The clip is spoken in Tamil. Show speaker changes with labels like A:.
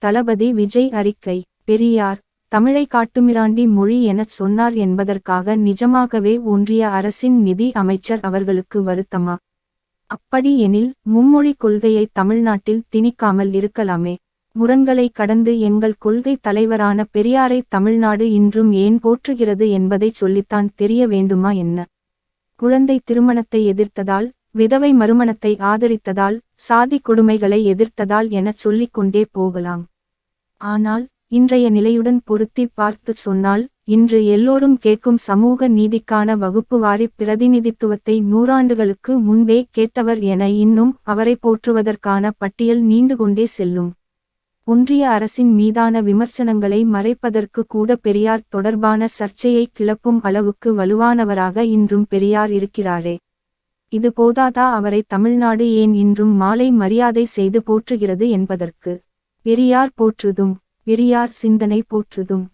A: தளபதி விஜய் அறிக்கை. பெரியார் தமிழை காட்டுமிராண்டி மொழி எனச் சொன்னார் என்பதற்காக நிஜமாகவே ஒன்றிய அரசின் நிதி அமைச்சர் அவர்களுக்கு வருத்தமா? அப்படி எனில் மும்மொழி கொள்கையை தமிழ்நாட்டில் திணிக்காமல் இருக்கலாமே. முரண்களை கடந்து எங்கள் கொள்கை தலைவரான பெரியாரை தமிழ்நாடு இன்றும் ஏன் போற்றுகிறது என்பதைச் சொல்லித்தான் தெரிய வேண்டுமா என்ன? குழந்தை திருமணத்தை எதிர்த்ததால், விதவை மறுமணத்தை ஆதரித்ததால், சாதி கொடுமைகளை எதிர்த்ததால் எனச் சொல்லிக்கொண்டே போகலாம். ஆனால் இன்றைய நிலையுடன் பொருத்தி பார்த்து சொன்னால், இன்று எல்லோரும் கேட்கும் சமூக நீதிக்கான வகுப்புவாரி பிரதிநிதித்துவத்தை நூறாண்டுகளுக்கு முன்பே கேட்டவர் என இன்னும் அவரை போற்றுவதற்கான பட்டியல் நீண்டு கொண்டே செல்லும். ஒன்றிய அரசின் மீதான விமர்சனங்களை மறைப்பதற்கு கூட பெரியார் தொடர்பான சர்ச்சையை கிளப்பும் அளவுக்கு வலுவானவராக இன்றும் பெரியார் இருக்கிறாரே. இது போதாதா அவரை தமிழ்நாடு ஏன் இன்றும் மாலை மரியாதை செய்து போற்றுகிறது என்பதற்கு? பெரியார் போற்றுதும், பெரியார் சிந்தனை போற்றுதும்.